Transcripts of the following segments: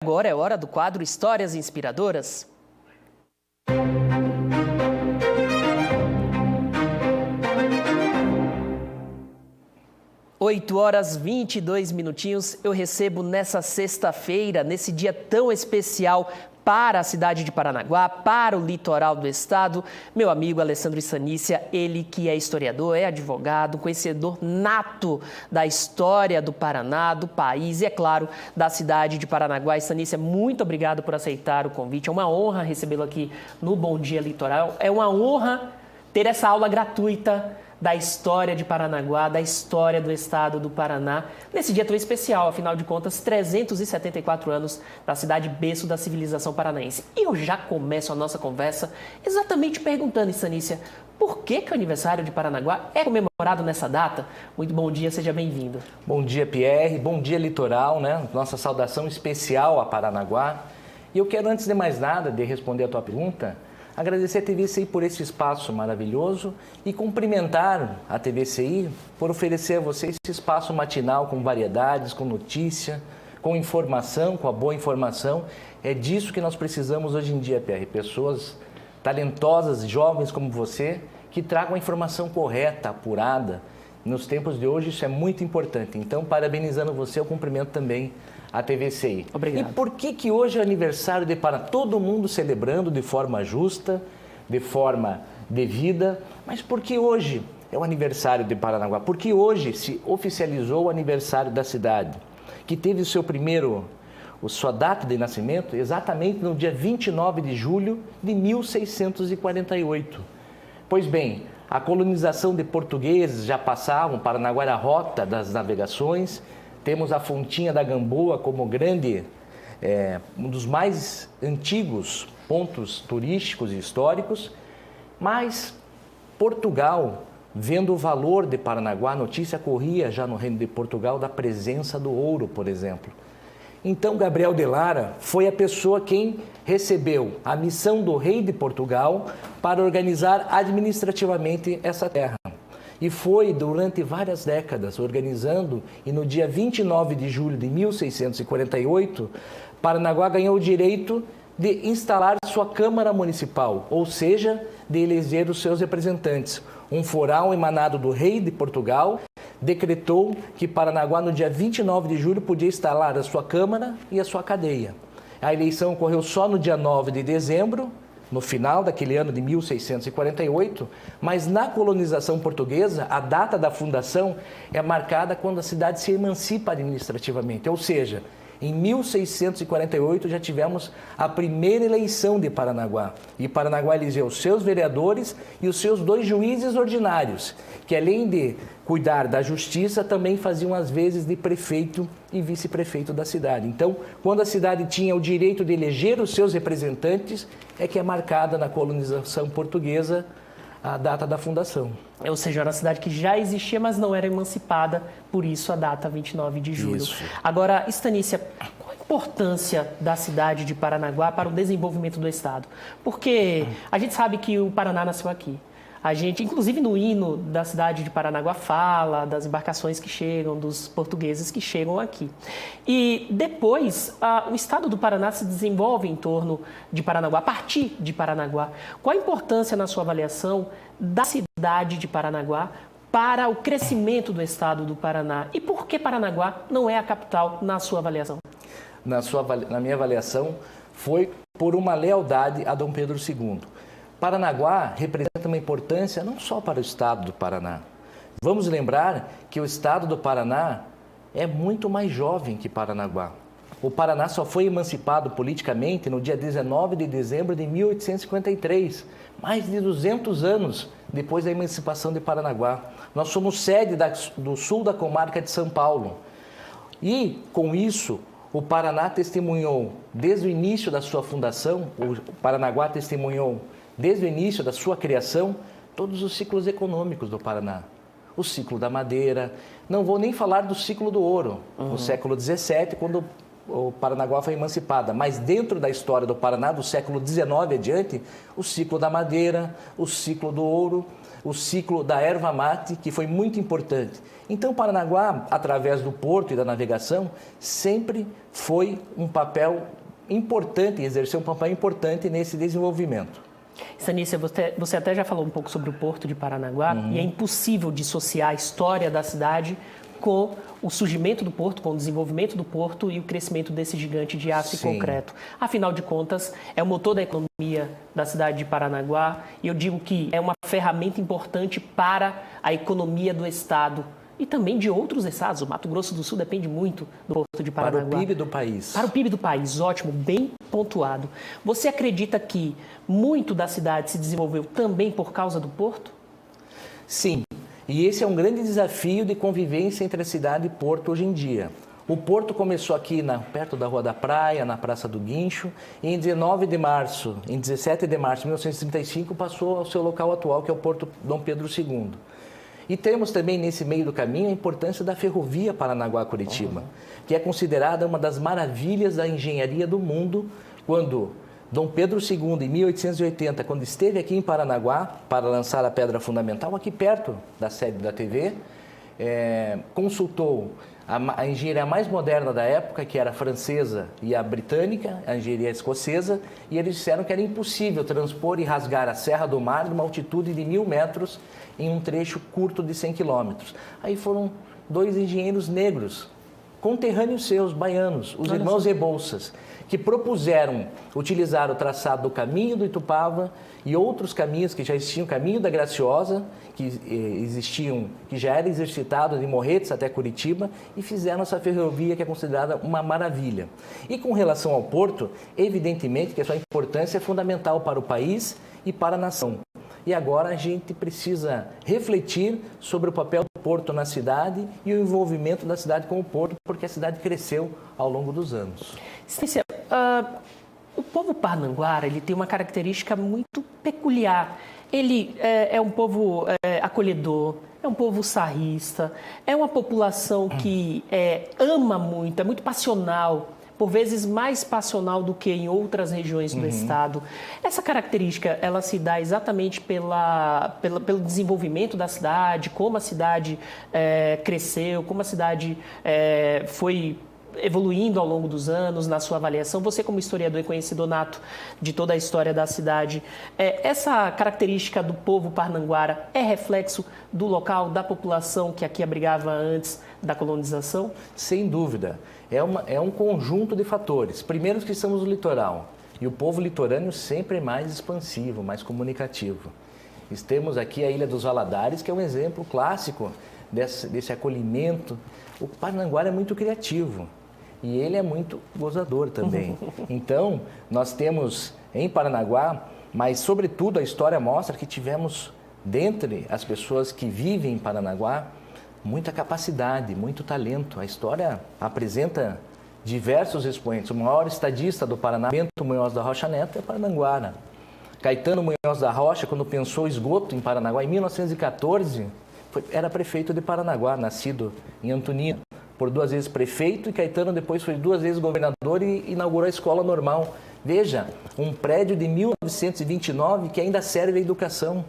Agora é hora do quadro Histórias Inspiradoras. 8h22, eu recebo nessa sexta-feira, nesse dia tão especial para a cidade de Paranaguá, para o litoral do estado, meu amigo Alessandro Stanícia, ele que é historiador, é advogado, conhecedor nato da história do Paraná, do país e, é claro, da cidade de Paranaguá. Stanícia, muito obrigado por aceitar o convite, é uma honra recebê-lo aqui no Bom Dia Litoral, é uma honra ter essa aula gratuita da história de Paranaguá, da história do estado do Paraná, nesse dia tão especial, afinal de contas, 374 anos da cidade berço da civilização paranaense. E eu já começo a nossa conversa exatamente perguntando, Stanícia, por que o aniversário de Paranaguá é comemorado nessa data? Muito bom dia, seja bem-vindo. Bom dia, Pierre, bom dia, Litoral, né? Nossa saudação especial a Paranaguá. E eu quero, antes de mais nada, de responder a tua pergunta, agradecer a TVCI por esse espaço maravilhoso e cumprimentar a TVCI por oferecer a vocês esse espaço matinal com variedades, com notícia, com informação, com a boa informação. É disso que nós precisamos hoje em dia, PR. Pessoas talentosas, jovens como você, que tragam a informação correta, apurada. Nos tempos de hoje isso é muito importante. Então, parabenizando você, eu cumprimento também a TVCI. Obrigado. E por que hoje é aniversário de Paraná? Todo mundo celebrando de forma justa, de forma devida, mas por que hoje é o aniversário de Paranaguá? Porque hoje se oficializou o aniversário da cidade, que teve sua data de nascimento exatamente no dia 29 de julho de 1648. Pois bem, a colonização de portugueses já passavam, Paranaguá era a rota das navegações. Temos a Fontinha da Gamboa como um dos mais antigos pontos turísticos e históricos, mas Portugal, vendo o valor de Paranaguá, a notícia corria já no Reino de Portugal da presença do ouro, por exemplo. Então Gabriel de Lara foi a pessoa quem recebeu a missão do rei de Portugal para organizar administrativamente essa terra. E foi durante várias décadas organizando, e no dia 29 de julho de 1648, Paranaguá ganhou o direito de instalar sua Câmara Municipal, ou seja, de eleger os seus representantes. Um foral emanado do rei de Portugal decretou que Paranaguá, no dia 29 de julho, podia instalar a sua Câmara e a sua cadeia. A eleição ocorreu só no dia 9 de dezembro, no final daquele ano de 1648, mas na colonização portuguesa, a data da fundação é marcada quando a cidade se emancipa administrativamente, ou seja, em 1648 já tivemos a primeira eleição de Paranaguá, e Paranaguá elegeu os seus vereadores e os seus 2 juízes ordinários, que além de cuidar da justiça, também faziam as vezes de prefeito e vice-prefeito da cidade. Então, quando a cidade tinha o direito de eleger os seus representantes, é que é marcada na colonização portuguesa a data da fundação. Ou seja, era uma cidade que já existia, mas não era emancipada, por isso a data 29 de julho. Isso. Agora, Stanícia, qual a importância da cidade de Paranaguá para o desenvolvimento do estado? Porque a gente sabe que o Paraná nasceu aqui. A gente, inclusive no hino da cidade de Paranaguá, fala das embarcações que chegam, dos portugueses que chegam aqui. E depois, o estado do Paraná se desenvolve em torno de Paranaguá, a partir de Paranaguá. Qual a importância, na sua avaliação, da cidade de Paranaguá para o crescimento do estado do Paraná? E por que Paranaguá não é a capital, na sua avaliação? Na minha avaliação, foi por uma lealdade a Dom Pedro II. Paranaguá representa uma importância não só para o estado do Paraná. Vamos lembrar que o estado do Paraná é muito mais jovem que Paranaguá. O Paraná só foi emancipado politicamente no dia 19 de dezembro de 1853, mais de 200 anos depois da emancipação de Paranaguá. Nós somos sede do sul da comarca de São Paulo. E, com isso, o Paraná testemunhou, desde o início da sua fundação, o Paranaguá testemunhou, desde o início da sua criação, todos os ciclos econômicos do Paraná. O ciclo da madeira, não vou nem falar do ciclo do ouro, no século XVII, quando o Paranaguá foi emancipada, mas dentro da história do Paraná, do século XIX adiante, o ciclo da madeira, o ciclo do ouro, o ciclo da erva mate, que foi muito importante. Então, Paranaguá, através do porto e da navegação, sempre foi um papel importante, exerceu um papel importante nesse desenvolvimento. Sanícia, você até já falou um pouco sobre o Porto de Paranaguá, e é impossível dissociar a história da cidade com o surgimento do porto, com o desenvolvimento do porto e o crescimento desse gigante de aço e concreto. Afinal de contas, é o motor da economia da cidade de Paranaguá, e eu digo que é uma ferramenta importante para a economia do estado e também de outros estados. O Mato Grosso do Sul depende muito do Porto de Paranaguá. Para o PIB do país. Para o PIB do país, ótimo, bem pontuado. Você acredita que muito da cidade se desenvolveu também por causa do porto? Sim, e esse é um grande desafio de convivência entre a cidade e Porto hoje em dia. O Porto começou aqui perto da Rua da Praia, na Praça do Guincho, e em 17 de março de 1935 passou ao seu local atual, que é o Porto Dom Pedro II. E temos também nesse meio do caminho a importância da ferrovia Paranaguá-Curitiba, que é considerada uma das maravilhas da engenharia do mundo, quando Dom Pedro II, em 1880, quando esteve aqui em Paranaguá para lançar a pedra fundamental, aqui perto da sede da TV, consultou a engenharia mais moderna da época, que era a francesa e a britânica, a engenharia escocesa, e eles disseram que era impossível transpor e rasgar a Serra do Mar numa altitude de 1.000 metros em um trecho curto de 100 quilômetros. Aí foram dois engenheiros negros, conterrâneos seus, baianos, os irmãos Rebouças, que propuseram utilizar o traçado do caminho do Itupava e outros caminhos que já existiam, o caminho da Graciosa, que já era exercitado de Morretes até Curitiba, e fizeram essa ferrovia que é considerada uma maravilha. E com relação ao porto, evidentemente que a sua importância é fundamental para o país e para a nação. E agora a gente precisa refletir sobre o papel do porto na cidade e o envolvimento da cidade com o porto, porque a cidade cresceu ao longo dos anos. Cícia, o povo parnanguara, ele tem uma característica muito peculiar. Ele é um povo acolhedor, é um povo sarrista, é uma população que ama muito, é muito passional, por vezes mais passional do que em outras regiões do estado. Essa característica, ela se dá exatamente pelo desenvolvimento da cidade, como a cidade cresceu, como a cidade foi evoluindo ao longo dos anos, na sua avaliação. Você, como historiador e conhecedor nato de toda a história da cidade, essa característica do povo parnanguara é reflexo do local, da população que aqui abrigava antes da colonização? Sem dúvida. É um conjunto de fatores. Primeiro que estamos no litoral. E o povo litorâneo sempre é mais expansivo, mais comunicativo. Temos aqui a Ilha dos Valadares, que é um exemplo clássico desse acolhimento. O Parnanguara é muito criativo. E ele é muito gozador também. Então, nós temos em Paranaguá, mas sobretudo a história mostra que tivemos, dentre as pessoas que vivem em Paranaguá, muita capacidade, muito talento. A história apresenta diversos expoentes. O maior estadista do Paraná, Bento Munhoz da Rocha Neto, é Parnanguara. Caetano Munhoz da Rocha, quando pensou esgoto em Paranaguá, em 1914, era prefeito de Paranaguá, nascido em Antonina. Por 2 vezes prefeito, e Caetano depois foi 2 vezes governador e inaugurou a escola normal. Veja, um prédio de 1929 que ainda serve à educação.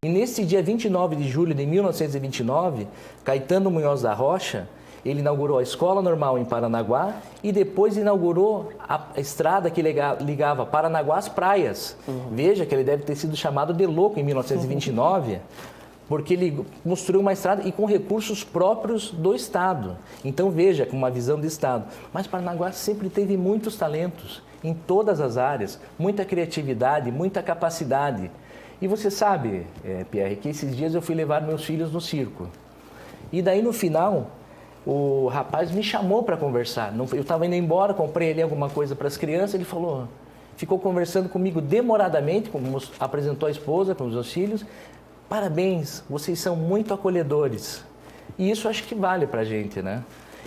E nesse dia 29 de julho de 1929, Caetano Munhoz da Rocha, ele inaugurou a escola normal em Paranaguá e depois inaugurou a estrada que ligava Paranaguá às praias. Veja que ele deve ter sido chamado de louco em 1929, porque ele construiu uma estrada e com recursos próprios do Estado. Então veja, com uma visão de Estado. Mas Paranaguá sempre teve muitos talentos em todas as áreas, muita criatividade, muita capacidade. E você sabe, Pierre, que esses dias eu fui levar meus filhos no circo. E daí no final, o rapaz me chamou para conversar. Eu estava indo embora, comprei ali alguma coisa para as crianças, ele ficou conversando comigo demoradamente, como apresentou a esposa com os meus filhos. Parabéns, vocês são muito acolhedores. E isso acho que vale para a gente, né?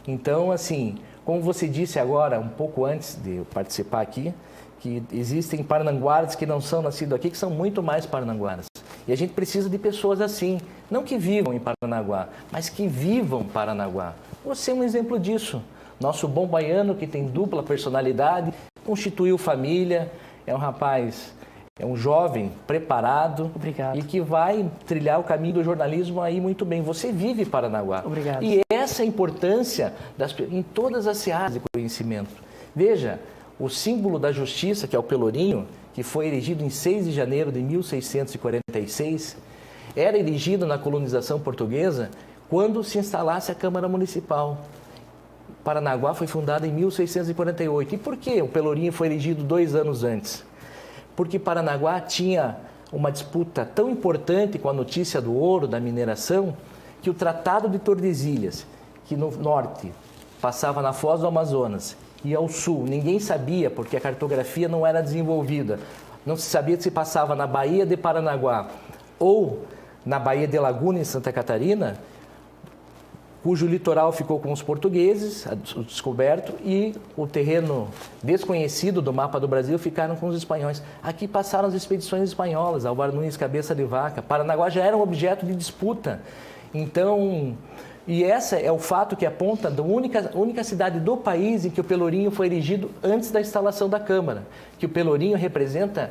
Então, assim, como você disse agora, um pouco antes de eu participar aqui, que existem parnanguaras que não são nascidos aqui, que são muito mais parnanguaras. E a gente precisa de pessoas assim, não que vivam em Paranaguá, mas que vivam Paranaguá. Você é um exemplo disso. Nosso bom baiano, que tem dupla personalidade, constituiu família, é um rapaz É um jovem preparado. Obrigado. E que vai trilhar o caminho do jornalismo aí muito bem. Você vive Paranaguá. Obrigado. E essa é a importância em todas as searas de conhecimento. Veja, o símbolo da justiça, que é o Pelourinho, que foi erigido em 6 de janeiro de 1646, era erigido na colonização portuguesa quando se instalasse a Câmara Municipal. Paranaguá foi fundada em 1648. E por que o Pelourinho foi erigido 2 anos antes? Porque Paranaguá tinha uma disputa tão importante com a notícia do ouro, da mineração, que o Tratado de Tordesilhas, que no norte passava na Foz do Amazonas, e ao sul ninguém sabia, porque a cartografia não era desenvolvida, não se sabia se passava na Baía de Paranaguá ou na Baía de Laguna, em Santa Catarina, cujo litoral ficou com os portugueses, descoberto, e o terreno desconhecido do mapa do Brasil ficaram com os espanhóis. Aqui passaram as expedições espanholas, Álvaro Nunes Cabeça de Vaca. Paranaguá já era um objeto de disputa. Então, e esse é o fato que aponta da única cidade do país em que o Pelourinho foi erigido antes da instalação da Câmara, que o Pelourinho representa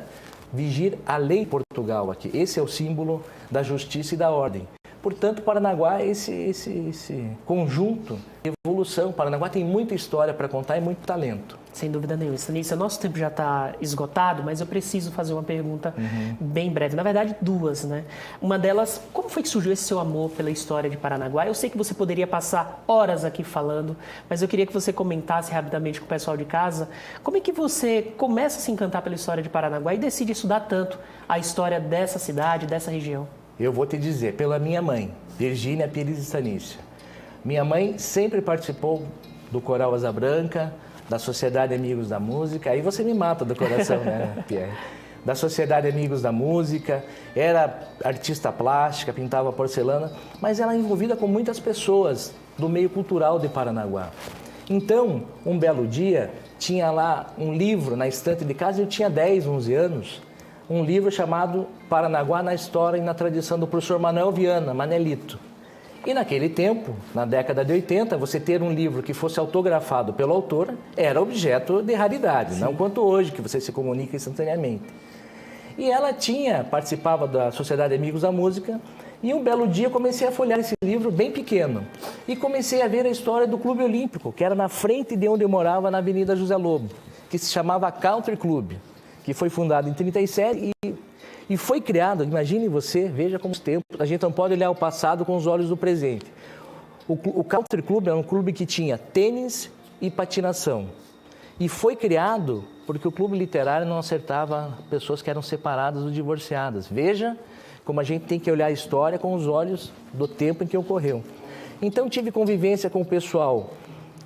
vigir a lei em Portugal aqui. Esse é o símbolo da justiça e da ordem. Portanto, Paranaguá é esse conjunto de evolução. Paranaguá tem muita história para contar e muito talento. Sem dúvida nenhuma. Stanícia, nosso tempo já está esgotado, mas eu preciso fazer uma pergunta bem breve. Na verdade, 2, né? Uma delas, como foi que surgiu esse seu amor pela história de Paranaguá? Eu sei que você poderia passar horas aqui falando, mas eu queria que você comentasse rapidamente com o pessoal de casa. Como é que você começa a se encantar pela história de Paranaguá e decide estudar tanto a história dessa cidade, dessa região? Eu vou te dizer, pela minha mãe, Virgínia Pires Stanícia. Minha mãe sempre participou do Coral Asa Branca, da Sociedade Amigos da Música. Aí você me mata do coração, né, Pierre? Da Sociedade Amigos da Música, era artista plástica, pintava porcelana, mas ela é envolvida com muitas pessoas do meio cultural de Paranaguá. Então, um belo dia, tinha lá um livro na estante de casa, eu tinha 10, 11 anos, um livro chamado Paranaguá na História e na Tradição, do professor Manuel Viana, Manelito. E naquele tempo, na década de 80, você ter um livro que fosse autografado pelo autor era objeto de raridade, Sim. Não quanto hoje, que você se comunica instantaneamente. E ela participava da Sociedade Amigos da Música, e um belo dia eu comecei a folhear esse livro bem pequeno. E comecei a ver a história do Clube Olímpico, que era na frente de onde eu morava, na Avenida José Lobo, que se chamava Country Club, que foi fundado em 1937 e foi criado, imagine você, veja como os tempos, a gente não pode olhar o passado com os olhos do presente. O Country Club era um clube que tinha tênis e patinação. E foi criado porque o clube literário não acertava pessoas que eram separadas ou divorciadas. Veja como a gente tem que olhar a história com os olhos do tempo em que ocorreu. Então tive convivência com o pessoal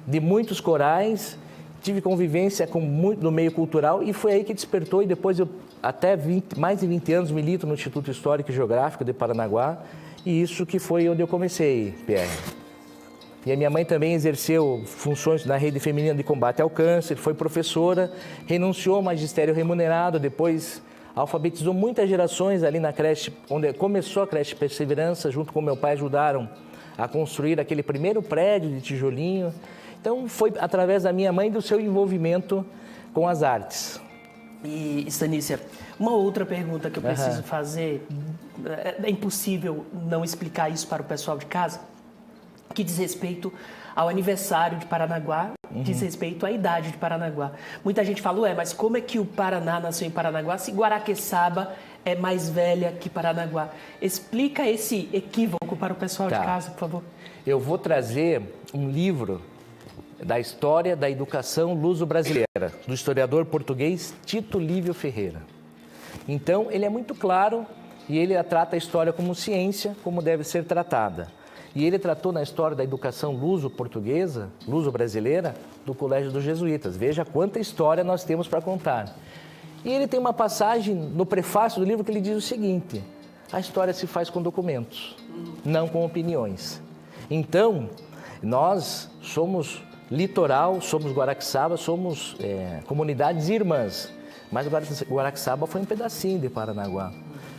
de muitos corais, tive convivência com muito do meio cultural e foi aí que despertou, e depois eu até mais de 20 anos milito no Instituto Histórico e Geográfico de Paranaguá, e isso que foi onde eu comecei, Pierre. E a minha mãe também exerceu funções na Rede Feminina de Combate ao Câncer, foi professora, renunciou ao magistério remunerado, depois alfabetizou muitas gerações ali na creche, onde começou a creche Perseverança, junto com meu pai ajudaram a construir aquele primeiro prédio de tijolinho. Então, foi através da minha mãe e do seu envolvimento com as artes. E, Stanícia, uma outra pergunta que eu preciso fazer, é impossível não explicar isso para o pessoal de casa, que diz respeito ao aniversário de Paranaguá, diz respeito à idade de Paranaguá. Muita gente fala, mas como é que o Paraná nasceu em Paranaguá se Guaraqueçaba é mais velha que Paranaguá? Explica esse equívoco para o pessoal de casa, por favor. Eu vou trazer um livro da história da educação luso-brasileira, do historiador português Tito Lívio Ferreira. Então, ele é muito claro e ele trata a história como ciência, como deve ser tratada. E ele tratou na história da educação luso-portuguesa, luso-brasileira, do Colégio dos Jesuítas. Veja quanta história nós temos para contar. E ele tem uma passagem no prefácio do livro que ele diz o seguinte: a história se faz com documentos, não com opiniões. Então, nós somos litoral, somos Guaraxaba, somos comunidades irmãs. Mas Guaraxaba foi um pedacinho de Paranaguá.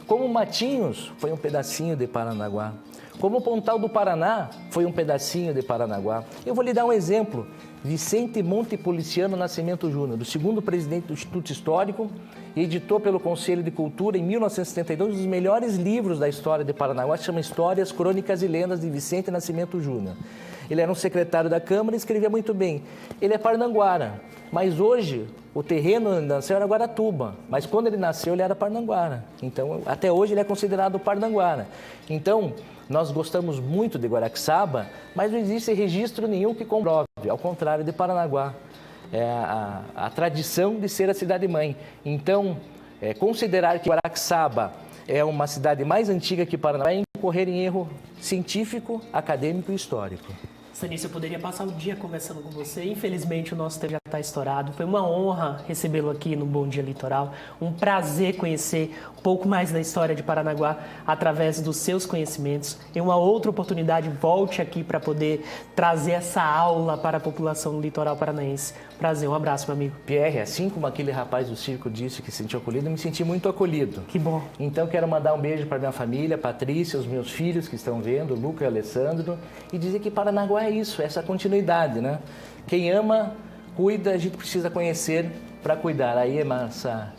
Como Matinhos foi um pedacinho de Paranaguá. Como Pontal do Paraná foi um pedacinho de Paranaguá. Eu vou lhe dar um exemplo. Vicente Montepoliciano Nascimento Júnior, o segundo presidente do Instituto Histórico, editou pelo Conselho de Cultura, em 1972, um dos melhores livros da história de Paranaguá, que se chama Histórias, Crônicas e Lendas de Vicente Nascimento Júnior. Ele era um secretário da Câmara e escrevia muito bem. Ele é parnanguara, mas hoje o terreno onde nasceu era Guaratuba, mas quando ele nasceu ele era parnanguara. Então, até hoje ele é considerado parnanguara. Então, nós gostamos muito de Guaraxaba, mas não existe registro nenhum que comprove, ao contrário de Paranaguá. É a tradição de ser a cidade-mãe. Então, considerar que Guaraxaba é uma cidade mais antiga que Paranaguá é incorrer em erro científico, acadêmico e histórico. Sanício, eu poderia passar o dia conversando com você. Infelizmente, o nosso tempo já está estourado. Foi uma honra recebê-lo aqui no Bom Dia Litoral. Um prazer conhecer um pouco mais da história de Paranaguá através dos seus conhecimentos. Em uma outra oportunidade, volte aqui para poder trazer essa aula para a população do litoral paranaense. Prazer, um abraço, meu amigo. Pierre, assim como aquele rapaz do circo disse que se sentiu acolhido, eu me senti muito acolhido. Que bom. Então, quero mandar um beijo para minha família, Patrícia, os meus filhos que estão vendo, Luca e Alessandro, e dizer que Paranaguá é isso, essa continuidade, né? Quem ama, cuida, a gente precisa conhecer para cuidar. Aí é massa.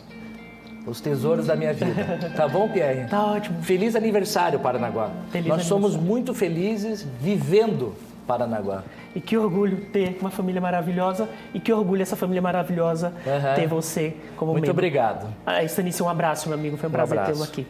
Os tesouros da minha vida. Tá bom, Pierre? Tá ótimo. Feliz aniversário, Paranaguá. Nós somos muito felizes vivendo Paranaguá. E que orgulho ter uma família maravilhosa e que orgulho essa família maravilhosa ter você como membro. Muito obrigado. Sanício, um abraço, meu amigo. Foi um prazer tê-lo aqui.